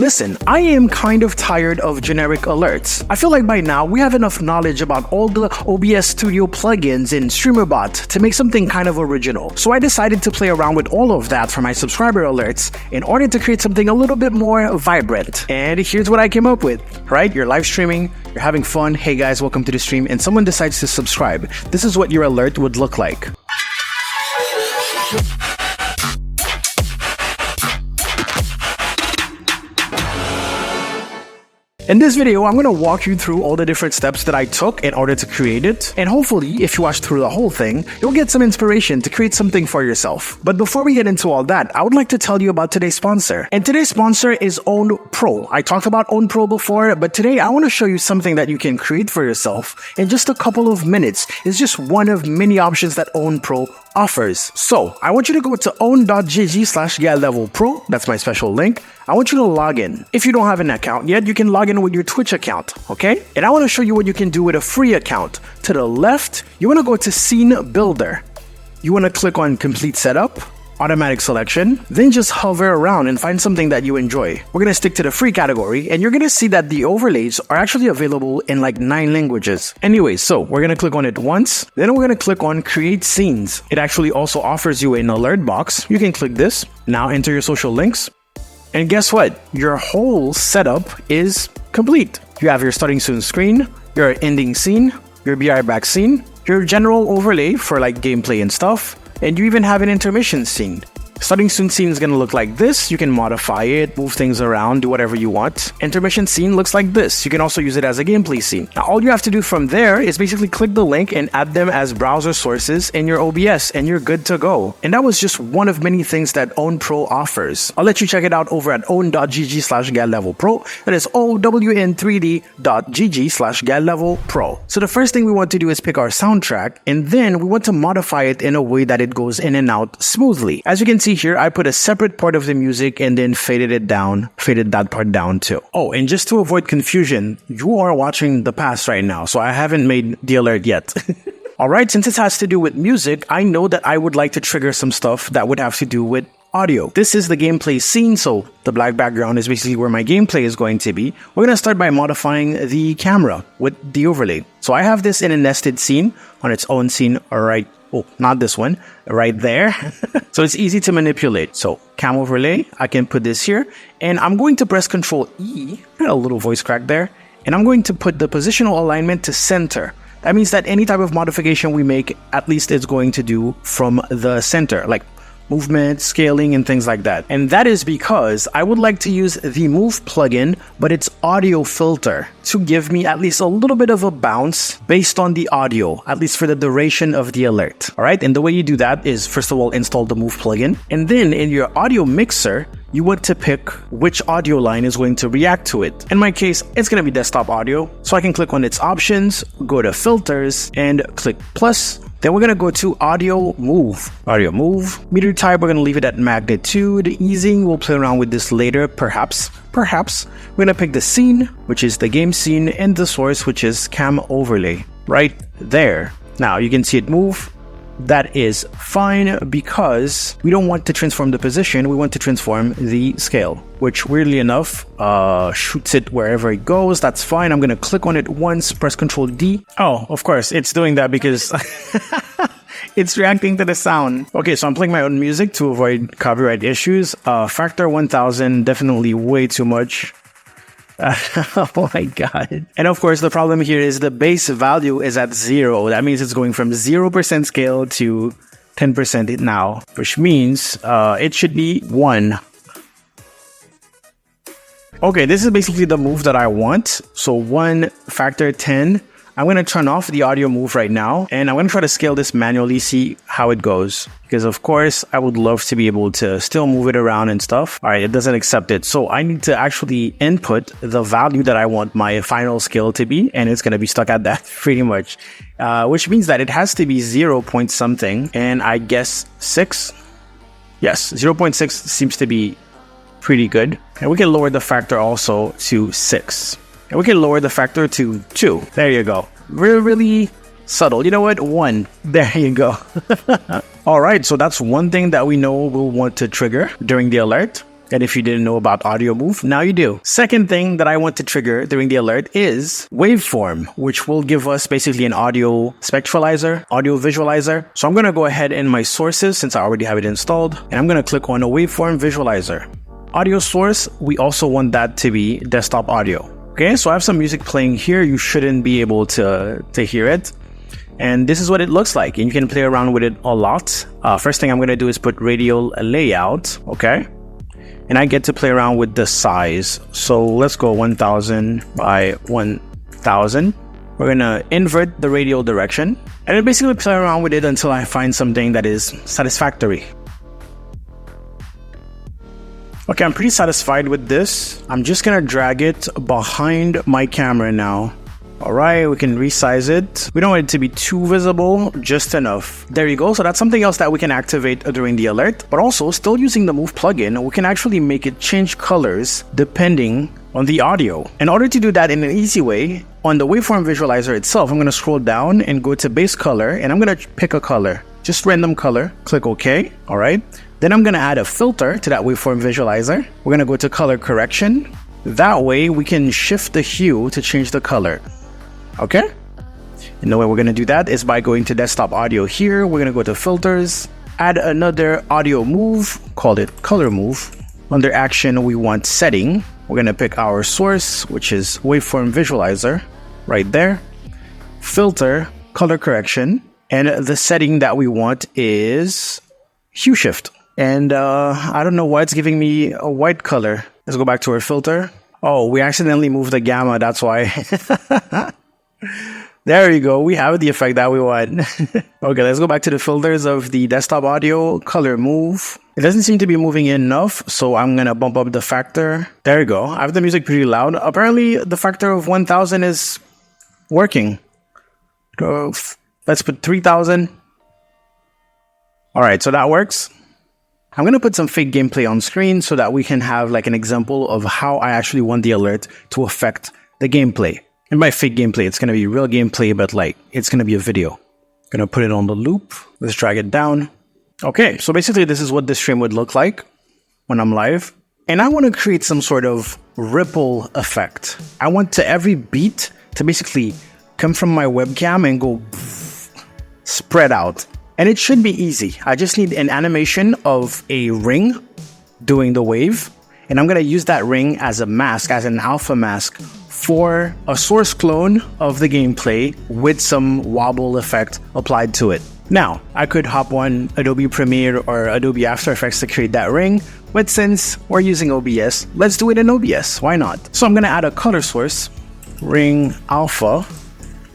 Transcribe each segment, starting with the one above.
Listen, I am kind of tired of generic alerts. I feel like by now we have enough knowledge about all the OBS Studio plugins in Streamerbot to make something kind of original. So I decided to play around with all of that for my subscriber alerts in order to create something a little bit more vibrant. And here's what I came up with, right? You're live streaming, you're having fun, hey guys, welcome to the stream, and someone decides to subscribe. This is what your alert would look like. In this video, I'm going to walk you through all the different steps that I took in order to create it, and hopefully, if you watch through the whole thing, you'll get some inspiration to create something for yourself. But before we get into all that, I would like to tell you about today's sponsor. And today's sponsor is Own Pro. I talked about Own Pro before, but today I want to show you something that you can create for yourself in just a couple of minutes. It's just one of many options that Own Pro offers. So, I want you to go to own.gg/getlevelpro. That's my special link. I want you to log in. If you don't have an account yet, you can log in with your Twitch account, okay? And I want to show you what you can do with a free account. To the left, you want to go to Scene Builder. You want to click on Complete Setup, Automatic Selection, then just hover around and find something that you enjoy. We're going to stick to the free category, and you're going to see that the overlays are actually available in like 9 languages. Anyway, so we're going to click on it once, then we're going to click on Create Scenes. It actually also offers you an alert box. You can click this. Now enter your social links. And guess what? Your whole setup is complete. You have your starting soon screen, your ending scene, your be right back scene, your general overlay for like gameplay and stuff, and you even have an intermission scene. Starting soon scene is going to look like this. You can modify it, move things around, do whatever you want. Intermission scene looks like this. You can also use it as a gameplay scene. Now, all you have to do from there is basically click the link and add them as browser sources in your OBS, and you're good to go. And that was just one of many things that Own Pro offers. I'll let you check it out over at own.gg/getlevelpro. That is own.gg/getlevelpro. So the first thing we want to do is pick our soundtrack, and then we want to modify it in a way that it goes in and out smoothly. As you can see here, I put a separate part of the music and then faded that part down too. Oh, and just to avoid confusion, you are watching the past right now, so I haven't made the alert yet. Alright, since it has to do with music, I know that I would like to trigger some stuff that would have to do with audio. This is the gameplay scene, so the black background is basically where my gameplay is going to be. We're going to start by modifying the camera with the overlay. So I have this in a nested scene on its own scene, alright. Oh, not this one, right there. So it's easy to manipulate. So cam overlay, I can put this here, and I'm going to press Ctrl E, got a little voice crack there, and I'm going to put the positional alignment to center. That means that any type of modification we make, at least it's going to do from the center, like movement, scaling, and things like that. And that is because I would like to use the Move plugin, but it's audio filter, to give me at least a little bit of a bounce based on the audio, at least for the duration of the alert. Alright, and the way you do that is, first of all, install the Move plugin, and then in your audio mixer, you want to pick which audio line is going to react to it. In my case, it's going to be desktop audio, so I can click on its options, go to filters, and click plus. Then we're going to go to Audio Move. Audio Move. Meter type, we're going to leave it at magnitude. Easing, we'll play around with this later, perhaps. We're going to pick the scene, which is the game scene, and the source, which is cam overlay. Right there. Now, you can see it move. That is fine because we don't want to transform the position, we want to transform the scale, which weirdly enough shoots it wherever it goes. That's fine. I'm going to click on it once, press Ctrl D. Oh, of course, it's doing that because it's reacting to the sound. Okay, so I'm playing my own music to avoid copyright issues. Factor 1000, definitely way too much. Oh my god. And of course, the problem here is the base value is at 0. That means it's going from 0% scale to 10% now, which means it should be 1. Okay, this is basically the move that I want. So 1 factor 10. I'm going to turn off the audio move right now, and I'm going to try to scale this manually, see how it goes. Because of course, I would love to be able to still move it around and stuff. All right, it doesn't accept it. So I need to actually input the value that I want my final scale to be, and it's going to be stuck at that pretty much. Which means that it has to be 0 point something, and I guess 6. Yes, 0.6 seems to be pretty good. And we can lower the factor also to 6. And we can lower the factor to 2. There you go. Really subtle. You know what? 1. There you go. Alright, so that's one thing that we know we'll want to trigger during the alert. And if you didn't know about audio move, now you do. Second thing that I want to trigger during the alert is Waveform, which will give us basically an audio spectralizer, audio visualizer. So I'm going to go ahead in my sources since I already have it installed, and I'm going to click on a Waveform visualizer. Audio source, we also want that to be desktop audio. Okay, so I have some music playing here. You shouldn't be able to hear it. And this is what it looks like. And you can play around with it a lot. First thing I'm going to do is put radial layout. Okay. And I get to play around with the size. So let's go 1000 by 1000. We're going to invert the radial direction. And then basically play around with it until I find something that is satisfactory. Okay, I'm pretty satisfied with this. I'm just going to drag it behind my camera now. All right, we can resize it. We don't want it to be too visible, just enough. There you go. So that's something else that we can activate during the alert, but also still using the Move plugin, we can actually make it change colors depending on the audio. In order to do that in an easy way, on the Waveform visualizer itself, I'm going to scroll down and go to base color, and I'm going to pick a color, just random color, click OK. All right. Then I'm going to add a filter to that Waveform visualizer. We're going to go to color correction. That way we can shift the hue to change the color. Okay, and the way we're going to do that is by going to desktop audio here. We're going to go to filters, add another audio move, call it color move. Under action, we want setting. We're going to pick our source, which is Waveform visualizer right there. Filter, color correction, and the setting that we want is hue shift. And I don't know why it's giving me a white color. Let's go back to our filter. Oh, we accidentally moved the gamma, that's why. There you go. We have the effect that we want. Okay, let's go back to the filters of the desktop audio, color move. It doesn't seem to be moving enough, so I'm going to bump up the factor. There you go. I have the music pretty loud. Apparently, the factor of 1000 is working. Let's put 3000. All right, so that works. I'm going to put some fake gameplay on screen so that we can have like an example of how I actually want the alert to affect the gameplay. And by fake gameplay, it's going to be real gameplay, but like it's going to be a video. Going to put it on the loop. Let's drag it down. Okay, so basically this is what this stream would look like when I'm live. And I want to create some sort of ripple effect. I want to every beat to basically come from my webcam and go spread out. And it should be easy. I just need an animation of a ring doing the wave. And I'm going to use that ring as a mask, as an alpha mask for a source clone of the gameplay with some wobble effect applied to it. Now, I could hop on Adobe Premiere or Adobe After Effects to create that ring, but since we're using OBS, let's do it in OBS. Why not? So I'm going to add a color source, ring alpha,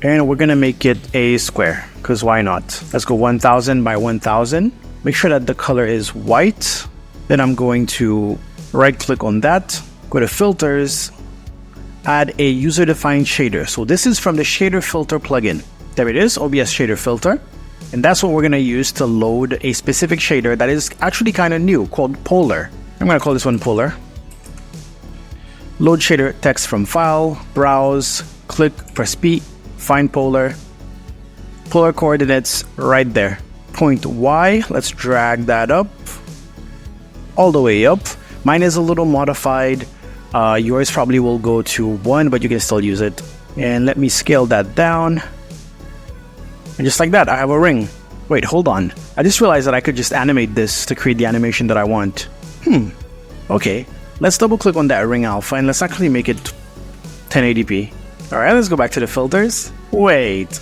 and we're going to make it a square, because why not? Let's go 1000 by 1000. Make sure that the color is white. Then I'm going to right click on that, go to filters, add a user-defined shader. So this is from the shader filter plugin. There it is, OBS shader filter. And that's what we're going to use to load a specific shader that is actually kind of new called Polar. I'm going to call this one Polar. Load shader text from file, browse, click, press P, find Polar. Polar coordinates right there. Point Y, let's drag that up, all the way up. Mine is a little modified. Yours probably will go to 1, but you can still use it. And let me scale that down. And just like that, I have a ring. Wait, hold on. I just realized that I could just animate this to create the animation that I want. Okay, let's double click on that ring alpha and let's actually make it 1080p. All right, let's go back to the filters. Wait,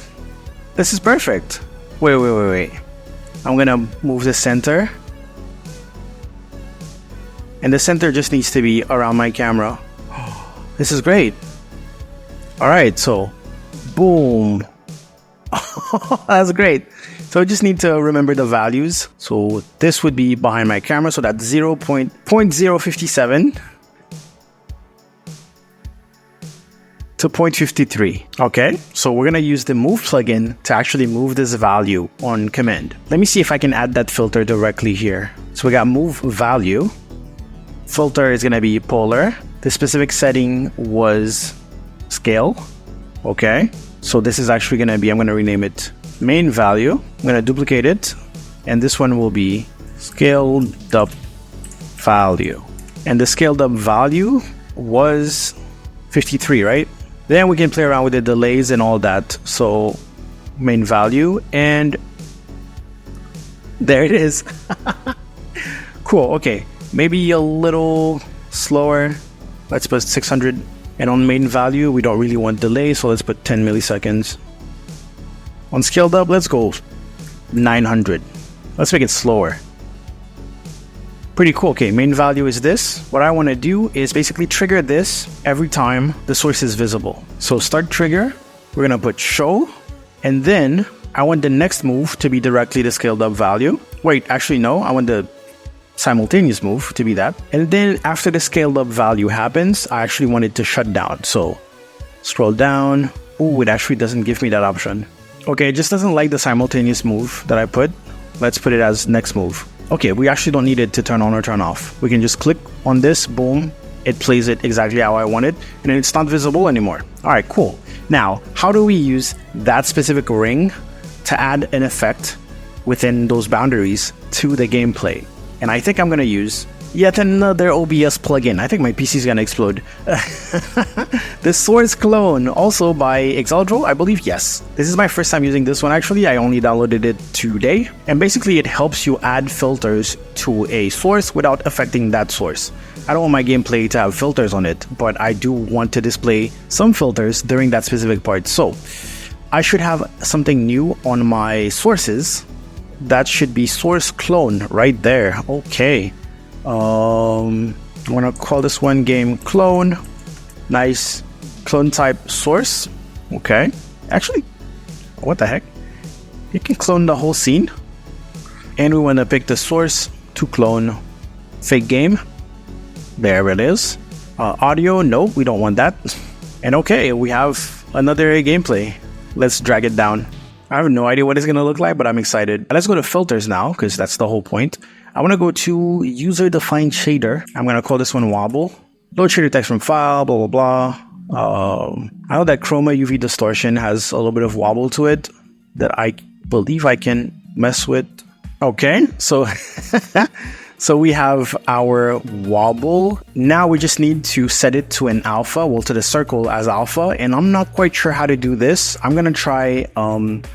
this is perfect. Wait. I'm gonna move the center. And the center just needs to be around my camera. This is great. All right, so boom. That's great. So I just need to remember the values. So this would be behind my camera. So that's 0.057 to 0.53. Okay, so we're gonna use the Move plugin to actually move this value on command. Let me see if I can add that filter directly here. So we got Move value. Filter is going to be Polar. The specific setting was scale. Okay. So this is actually going to be, I'm going to rename it main value. I'm going to duplicate it. And this one will be scaled up value. And the scaled up value was 53, right? Then we can play around with the delays and all that. So main value, and there it is. Cool. Okay, maybe a little slower. Let's put 600. And on main value, we don't really want delay, so let's put 10 milliseconds. On scaled up, let's go 900. Let's make it slower. Pretty cool. Okay, main value is this. What I want to do is basically trigger this every time the source is visible. So start trigger, we're going to put show, and then I want the next move to be directly the scaled up value. Wait, actually no, I want the simultaneous move to be that. And then after the scaled up value happens, I actually want it to shut down. So scroll down. Oh, it actually doesn't give me that option. Okay, it just doesn't like the simultaneous move that I put. Let's put it as next move. Okay, we actually don't need it to turn on or turn off. We can just click on this, boom, it plays it exactly how I want it, and then it's not visible anymore. All right, cool. Now, how do we use that specific ring to add an effect within those boundaries to the gameplay? And I think I'm going to use yet another OBS plugin. I think my PC is going to explode. The Source Clone, also by Exaldro, I believe. Yes. This is my first time using this one, actually. I only downloaded it today. And basically, it helps you add filters to a source without affecting that source. I don't want my gameplay to have filters on it, but I do want to display some filters during that specific part. So I should have something new on my sources. That should be Source Clone right there. Okay. I'm gonna call this one game clone. Nice clone type source. Okay, actually, what the heck, you can clone the whole scene. And we want to pick the source to clone fake game. There it is. Audio, no, we don't want that. And okay, we have another gameplay. Let's drag it down. I have no idea what it's gonna look like, but I'm excited. Let's go to filters now, because that's the whole point. I want to go to user-defined shader. I'm going to call this one wobble. Load shader text from file, blah, blah, blah. I know that chroma UV distortion has a little bit of wobble to it that I believe I can mess with. Okay, so so we have our wobble. Now we just need to set it to an alpha, well, to the circle as alpha, and I'm not quite sure how to do this. I'm gonna try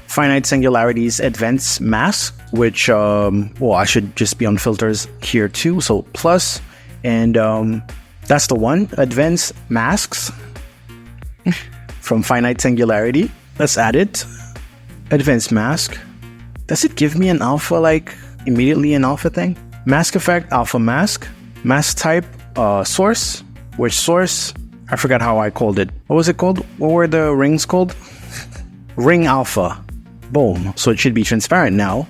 finite singularities advanced mask, which well, I should just be on filters here too. So plus, and that's the one, advanced masks from finite singularity. Let's add it. Advanced mask. Does it give me an alpha, like immediately an alpha thing? Mask effect, alpha mask, mask type, source. Which source? I forgot how I called it. What was it called? What were the rings called? Ring alpha. Boom. So it should be transparent now.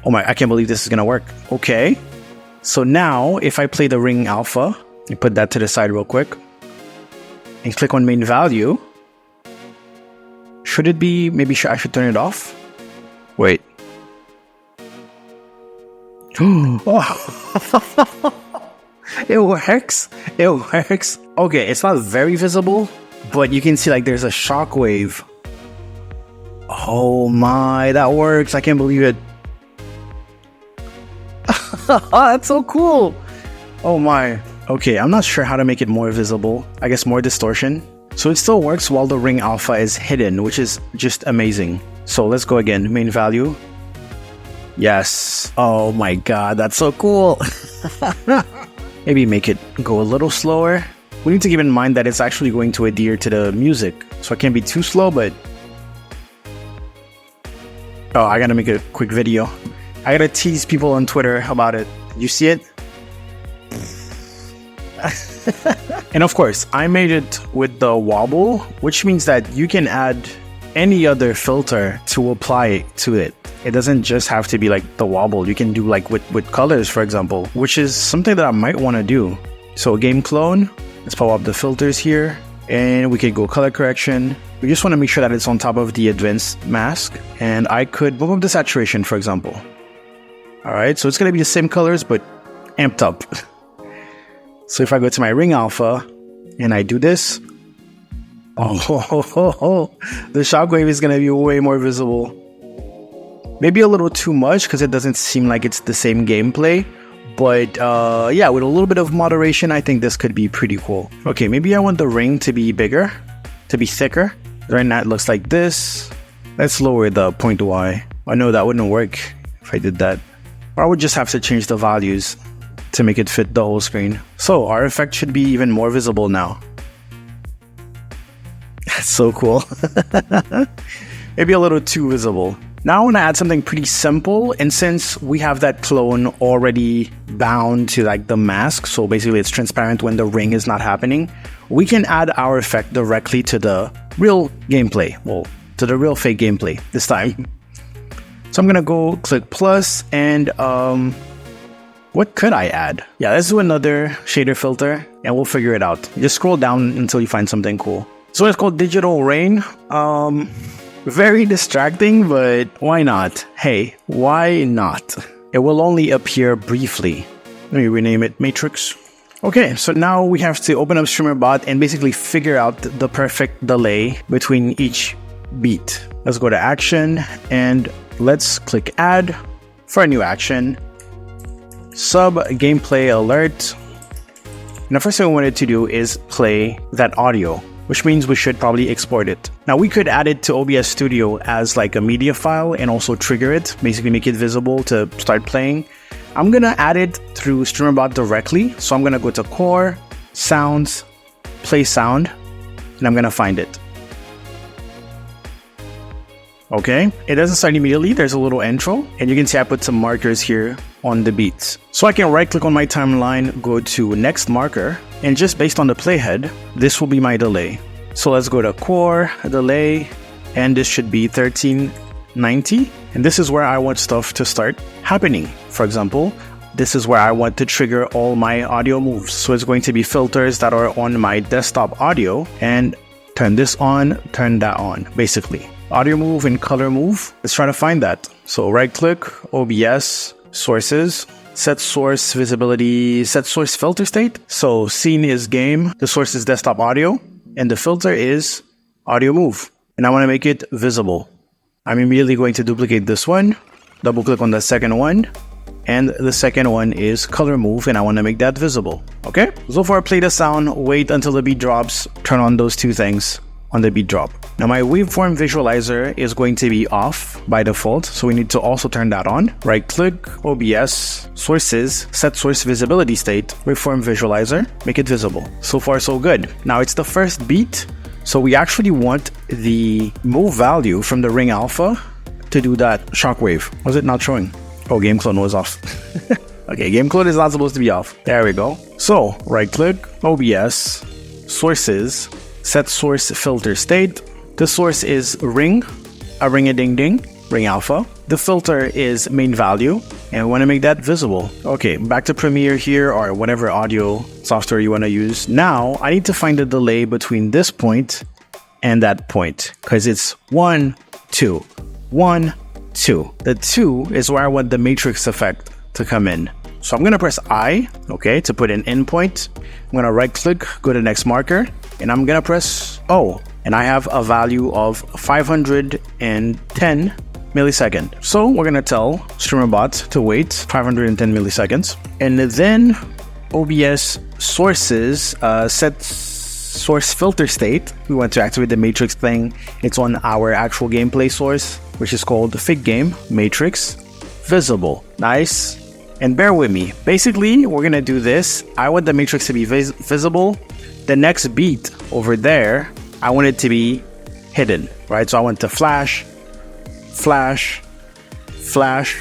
Oh my, I can't believe this is gonna work. Okay. So now if I play the ring alpha, you put that to the side real quick and click on main value. Should it be, maybe I should turn it off? Wait. Oh. It works. It works. Okay, it's not very visible, but you can see like there's a shockwave. Oh my, that works. I can't believe it. That's so cool. Oh my. Okay, I'm not sure how to make it more visible. I guess more distortion. So it still works while the ring alpha is hidden, which is just amazing. So let's go again. Main value. Yes. Oh my god, that's so cool. Maybe make it go a little slower. We need to keep in mind that it's actually going to adhere to the music. So it can't be too slow, but... Oh, I gotta make a quick video. I gotta tease people on Twitter about it. You see it? And of course, I made it with the wobble, which means that you can add any other filter to apply to it. It doesn't just have to be like the wobble. You can do like with colors, for example, which is something that I might want to do. So game clone, let's power up the filters here, and we could go color correction. We just want to make sure that it's on top of the advanced mask, and I could move up the saturation, for example. All right, so it's going to be the same colors, but amped up. So if I go to my ring alpha and I do this, the shockwave is going to be way more visible. Maybe a little too much because it doesn't seem like it's the same gameplay, But yeah, with a little bit of moderation, I think this could be pretty cool. Okay, maybe I want the ring to be bigger, to be thicker. Right now it looks like this. Let's lower the point Y. I know that wouldn't work if I did that. Or I would just have to change the values to make it fit the whole screen. So our effect should be even more visible now. That's so cool. Maybe a little too visible. Now I want to add something pretty simple, and since we have that clone already bound to like the mask, so basically it's transparent when the ring is not happening, we can add our effect directly to the real gameplay. Well, to the real fake gameplay this time. So I'm gonna go click plus, and what could I add? Yeah, let's do another shader filter and we'll figure it out. Just scroll down until you find something cool. So it's called Digital Rain. Very distracting, but why not? Hey, why not? It will only appear briefly. Let me rename it Matrix. Okay, so now we have to open up Streamerbot and basically figure out the perfect delay between each beat. Let's go to action and let's click add for a new action. Sub gameplay alert. And the first thing we wanted to do is play that audio, which means we should probably export it. Now we could add it to OBS Studio as like a media file and also trigger it, basically make it visible to start playing. I'm gonna add it through Streamerbot directly. So I'm gonna go to core, sounds, play sound, and I'm gonna find it. Okay, it doesn't start immediately. There's a little intro, and you can see I put some markers here on the beats. So I can right click on my timeline, go to next marker, and just based on the playhead, this will be my delay. So let's go to core, delay, and this should be 1390. And this is where I want stuff to start happening. For example, this is where I want to trigger all my audio moves. So it's going to be filters that are on my desktop audio, and turn this on, turn that on, basically. Audio move and color move. Let's try to find that. So right click, OBS, sources, set source visibility, set source filter state. So scene is game, the source is desktop audio, and the filter is audio move. And I want to make it visible. I'm immediately going to duplicate this one, double click on the second one, and the second one is color move, and I want to make that visible. Okay, so far play the sound, wait until the beat drops, turn on those two things on the beat drop. Now my waveform visualizer is going to be off by default, so we need to also turn that on. Right click, OBS, sources, set source visibility state, waveform visualizer, make it visible. So far so good. Now it's the first beat, so we actually want the move value from the ring alpha to do that shockwave. Was it not showing? Oh, game clone was off. Okay, game clone is not supposed to be off. There we go. So right click, OBS, sources, set source filter state. The source is ring, a ring-a-ding-ding, ring alpha. The filter is main value, and we want to make that visible. Okay, back to Premiere here, or whatever audio software you want to use. Now I need to find the delay between this point and that point, because it's 1, 2, 1, 2. The 2 is where I want the matrix effect to come in. So I'm gonna press I, okay, to put an endpoint. I'm gonna right click, go to next marker, and I'm gonna press O, and I have a value of 510 milliseconds. So we're gonna tell Streamerbot to wait 510 milliseconds, and then OBS sources, set source filter state. We want to activate the matrix thing. It's on our actual gameplay source, which is called Fig Game Matrix Visible. Nice. And bear with me. Basically, we're gonna do this. I want the matrix to be visible. The next beat over there, I want it to be hidden, right? So I want to flash, flash, flash,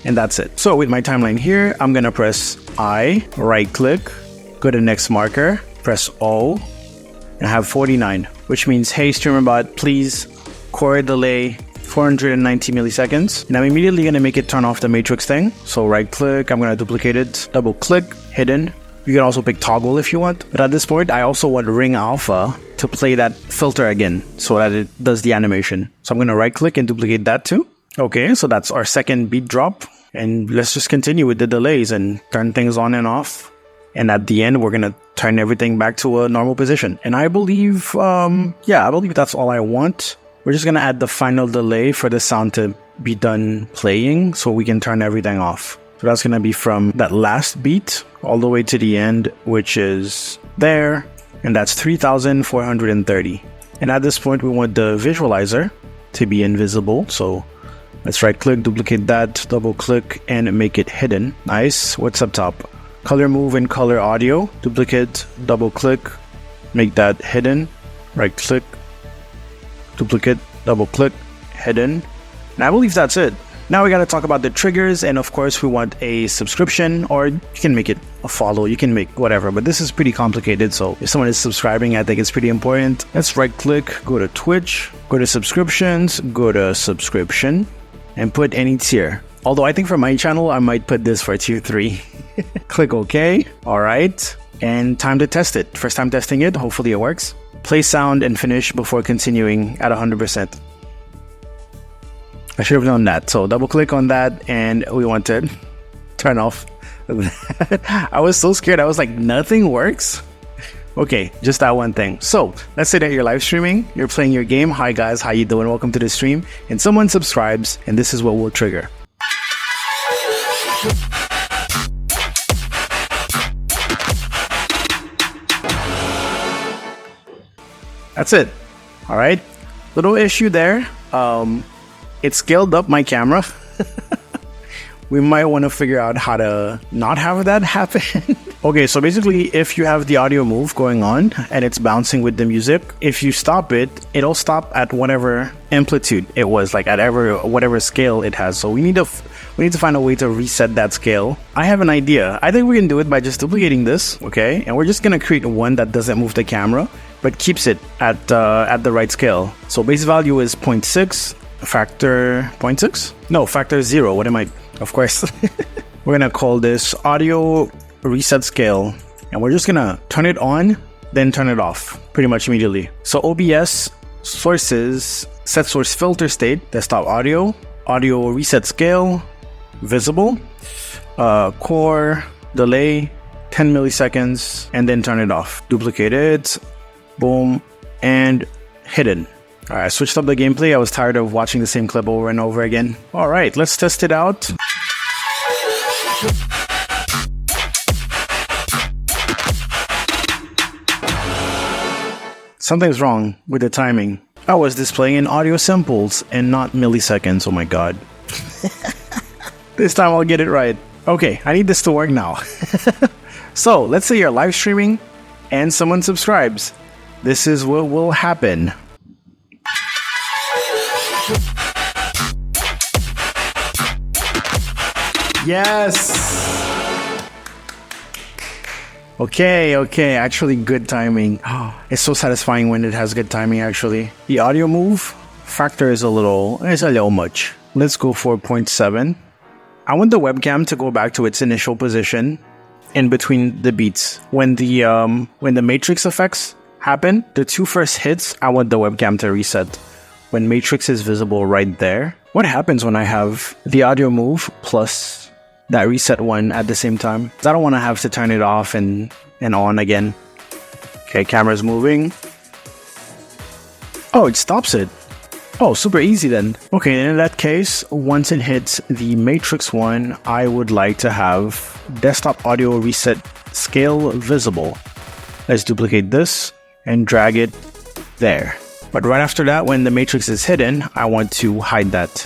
and that's it. So with my timeline here, I'm gonna press I, right click, go to next marker, press O, and I have 49, which means, hey Streamerbot, please core delay 490 milliseconds, and I'm immediately going to make it turn off the matrix thing. So right click, I'm going to duplicate it, double click, hidden. You can also pick toggle if you want, but at this point I also want ring alpha to play that filter again so that it does the animation. So I'm going to right click and duplicate that too. Okay, so that's our second beat drop, and let's just continue with the delays and turn things on and off. And at the end, we're going to turn everything back to a normal position. And I believe, I believe that's all I want. We're just going to add the final delay for the sound to be done playing so we can turn everything off. So that's going to be from that last beat all the way to the end, which is there. And that's 3,430. And at this point, we want the visualizer to be invisible. So let's right click, duplicate that, double click, and make it hidden. Nice. What's up top? Color move and color audio. Duplicate, double click, make that hidden. Right click, duplicate, double click, hidden. And I believe that's it. Now we got to talk about the triggers, and of course we want a subscription, or you can make it a follow, you can make whatever, but this is pretty complicated, so if someone is subscribing, I think it's pretty important. Let's right click, go to Twitch, go to subscriptions, go to subscription, and put any tier. Although I think for my channel, I might put this for tier 3. Click OK. Alright, and time to test it. First time testing it, hopefully it works. Play sound and finish before continuing at 100%. I should have done that. So double click on that, and we want to turn off that. I was so scared. I was like, nothing works. Okay, just that one thing. So let's say that you're live streaming, you're playing your game. Hi guys, how you doing? Welcome to the stream. And someone subscribes, and this is what will trigger. That's it. All right. Little issue there. It scaled up my camera. We might want to figure out how to not have that happen. Okay, so basically if you have the audio move going on and it's bouncing with the music, if you stop it, it'll stop at whatever amplitude it was, like at whatever scale it has. So we need to find a way to reset that scale. I have an idea. I think we can do it by just duplicating this, okay? And we're just gonna create one that doesn't move the camera, but keeps it at the right scale. So base value is 0.6. Factor 0.6? No, factor 0. What am I? Of course. We're gonna call this audio reset scale, and we're just gonna turn it on, then turn it off pretty much immediately. So OBS sources, set source filter state, desktop audio, audio reset scale, visible, core, delay, 10 milliseconds, and then turn it off. Duplicate it, boom, and hidden. Alright, I switched up the gameplay. I was tired of watching the same clip over and over again. Alright, let's test it out. Something's wrong with the timing. I was displaying in audio samples and not milliseconds. Oh my god. This time I'll get it right. Okay, I need this to work now. So, let's say you're live streaming and someone subscribes. This is what will happen. Yes! Okay, actually good timing. It's so satisfying when it has good timing, actually. The audio move factor is a little much. Let's go for 0.7. I want the webcam to go back to its initial position in between the beats. When the matrix effects happen, the two first hits, I want the webcam to reset. When matrix is visible right there. What happens when I have the audio move plus that reset one at the same time? I don't want to have to turn it off and on again. Okay, camera's moving. Oh, it stops it. Oh, super easy then. Okay, in that case, once it hits the matrix one, I would like to have desktop audio reset scale visible. Let's duplicate this and drag it there. But right after that, when the matrix is hidden, I want to hide that.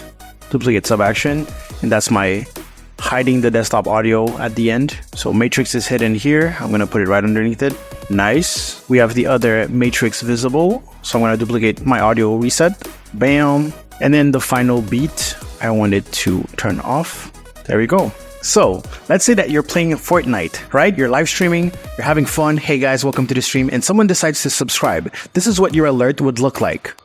Duplicate sub action, and that's my hiding the desktop audio at the end. So matrix is hidden here. I'm gonna put it right underneath it. Nice. We have the other matrix visible. So I'm gonna duplicate my audio reset. Bam. And then the final beat, I want it to turn off. There we go. So let's say that you're playing Fortnite, right? You're live streaming, you're having fun. Hey guys, welcome to the stream. And someone decides to subscribe. This is what your alert would look like.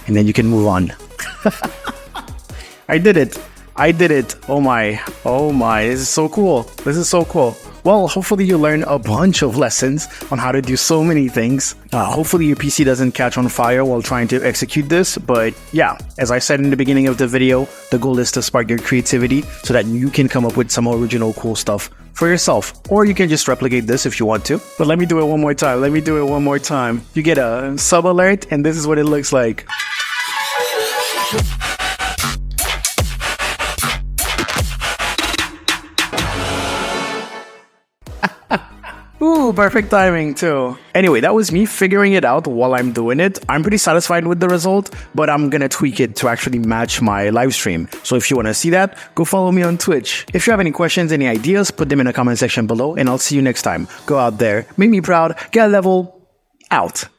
And then you can move on. I did it. Oh my. This is so cool. Well, hopefully you learn a bunch of lessons on how to do so many things. Hopefully your PC doesn't catch on fire while trying to execute this, but yeah, as I said in the beginning of the video, the goal is to spark your creativity so that you can come up with some original cool stuff for yourself, or you can just replicate this if you want to. But let me do it one more time. You get a sub alert, and this is what it looks like. Ooh, perfect timing too. Anyway, that was me figuring it out while I'm doing it. I'm pretty satisfied with the result, but I'm gonna tweak it to actually match my live stream. So if you wanna see that, go follow me on Twitch. If you have any questions, any ideas, put them in the comment section below, and I'll see you next time. Go out there, make me proud, get a level, out.